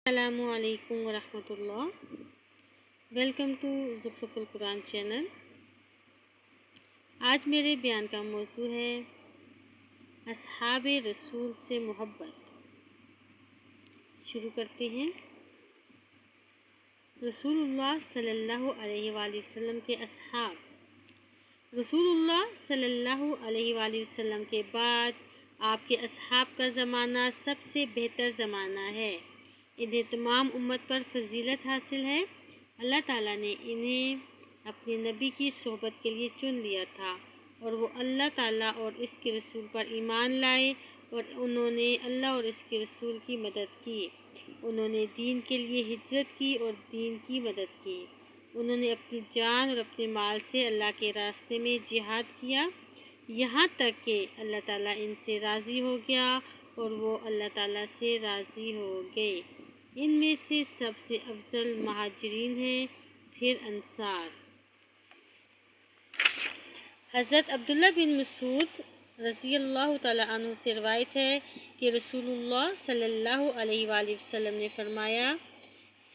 السلام علیکم ورحمۃ اللہ۔ ویلکم ٹو زخرف القرآن چینل۔ آج میرے بیان کا موضوع ہے اصحاب رسول سے محبت۔ شروع کرتے ہیں۔ رسول اللہ صلی اللہ علیہ وآلہ وسلم کے اصحاب۔ رسول اللہ صلی اللہ علیہ وآلہ وسلم کے بعد آپ کے اصحاب کا زمانہ سب سے بہتر زمانہ ہے۔ انہیں تمام امت پر فضیلت حاصل ہے۔ اللہ تعالیٰ نے انہیں اپنے نبی کی صحبت کے لیے چن لیا تھا اور وہ اللہ تعالیٰ اور اس کے رسول پر ایمان لائے اور انہوں نے اللہ اور اس کے رسول کی مدد کی۔ انہوں نے دین کے لیے ہجرت کی اور دین کی مدد کی۔ انہوں نے اپنی جان اور اپنے مال سے اللہ کے راستے میں جہاد کیا، یہاں تک کہ اللہ تعالیٰ ان سے راضی ہو گیا اور وہ اللہ تعالیٰ سے راضی ہو گئے۔ ان میں سے سب سے افضل مہاجرین ہیں، پھر انصار۔ حضرت عبداللہ بن مسعود رضی اللہ تعالیٰ عنہ سے روایت ہے کہ رسول اللہ صلی اللہ علیہ وآلہ وسلم نے فرمایا،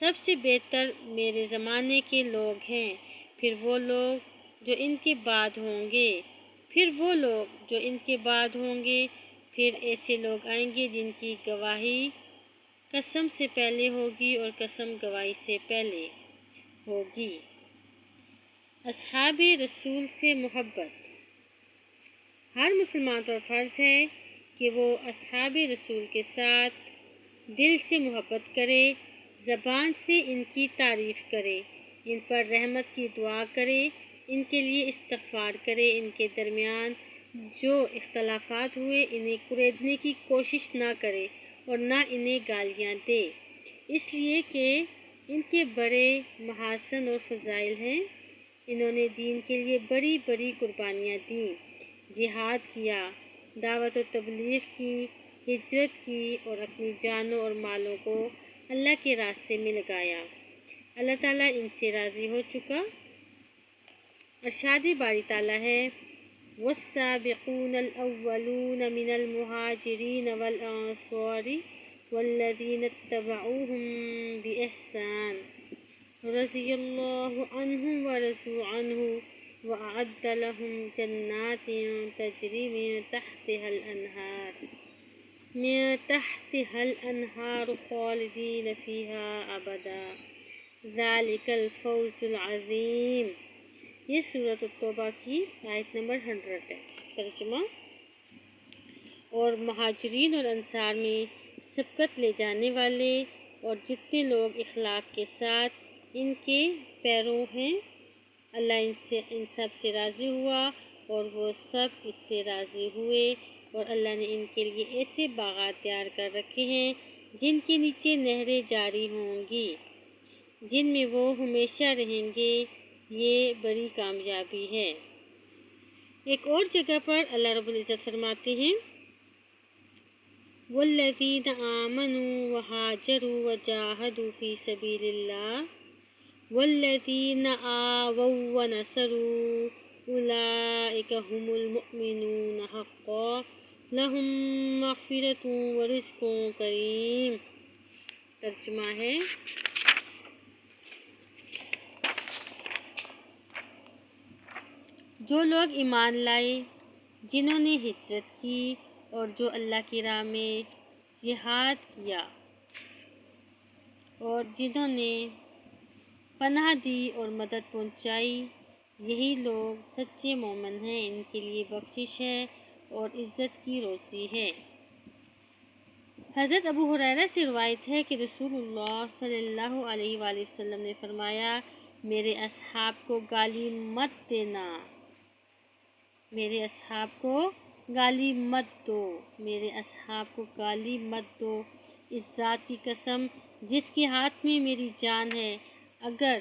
سب سے بہتر میرے زمانے کے لوگ ہیں، پھر وہ لوگ جو ان کے بعد ہوں گے، پھر وہ لوگ جو ان کے بعد ہوں گے، پھر ایسے لوگ آئیں گے جن کی گواہی قسم سے پہلے ہوگی اور قسم گواہی سے پہلے ہوگی۔ اصحاب رسول سے محبت۔ ہر مسلمان پر فرض ہے کہ وہ اصحاب رسول کے ساتھ دل سے محبت کرے، زبان سے ان کی تعریف کرے، ان پر رحمت کی دعا کرے، ان کے لیے استغفار کرے، ان کے درمیان جو اختلافات ہوئے انہیں کریدنے کی کوشش نہ کرے اور نہ انہیں گالیاں دے، اس لیے کہ ان کے بڑے محاسن اور فضائل ہیں۔ انہوں نے دین کے لیے بڑی بڑی قربانیاں دیں، جہاد کیا، دعوت و تبلیغ کی، ہجرت کی اور اپنی جانوں اور مالوں کو اللہ کے راستے میں لگایا۔ اللہ تعالیٰ ان سے راضی ہو چکا۔ ارشاد باری تعالیٰ ہے، وَالسَّابِقُونَ الْأَوَّلُونَ مِنَ الْمُهَاجِرِينَ وَالْأَنصَارِ وَالَّذِينَ اتَّبَعُوهُم بِإِحْسَانٍ رَضِيَ اللَّهُ عَنْهُمْ وَرَضُوا عَنْهُ وَأَعَدَّ لَهُمْ جَنَّاتٍ تَجْرِي مِن تحتها الأنهار خالدين فيها أبدا ذلك الفوز العظیم۔ یہ سورۃ التوبہ کی آیت نمبر 100 ہے۔ ترجمہ۔ اور مہاجرین اور انصار میں سبقت لے جانے والے اور جتنے لوگ اخلاق کے ساتھ ان کے پیرو ہیں، اللہ ان سب سے راضی ہوا اور وہ سب اس سے راضی ہوئے، اور اللہ نے ان کے لیے ایسے باغات تیار کر رکھے ہیں جن کے نیچے نہریں جاری ہوں گی، جن میں وہ ہمیشہ رہیں گے۔ یہ بڑی کامیابی ہے۔ ایک اور جگہ پر اللہ رب العزت فرماتے ہیں، وَالَّذِينَ آمَنُوا وَهَاجَرُوا وَجَاهَدُوا فِي سَبِيلِ اللَّهِ وَالَّذِينَ آوَوا وَّنَصَرُوا أُولَٰئِكَ هُمُ الْمُؤْمِنُونَ حَقًّا لَهُم مَّغْفِرَةٌ وَرِزْقٌ کریم۔ ترجمہ ہے، جو لوگ ایمان لائے، جنہوں نے ہجرت کی اور جو اللہ کی راہ میں جہاد کیا اور جنہوں نے پناہ دی اور مدد پہنچائی، یہی لوگ سچے مومن ہیں۔ ان کے لیے بخشش ہے اور عزت کی روزی ہے۔ حضرت ابو ہریرہ سے روایت ہے کہ رسول اللہ صلی اللہ علیہ وآلہ وسلم نے فرمایا، میرے اصحاب کو گالی مت دینا، میرے اصحاب کو گالی مت دو، میرے اصحاب کو گالی مت دو، اس ذات کی قسم جس کے ہاتھ میں میری جان ہے، اگر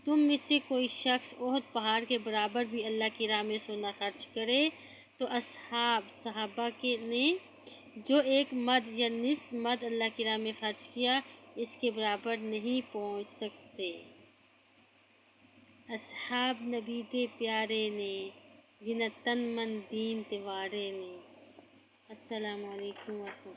تم میں سے کوئی شخص احد پہاڑ کے برابر بھی اللہ کی راہ میں سونا خرچ کرے تو صحابہ نے جو ایک مد یا نصف مد اللہ کی راہ میں خرچ کیا، اس کے برابر نہیں پہنچ سکتے۔ اصحاب نبی دے پیارے نے، جنہ تن من دین تے وارے نے۔ السلام علیکم ورحمۃ اللہ۔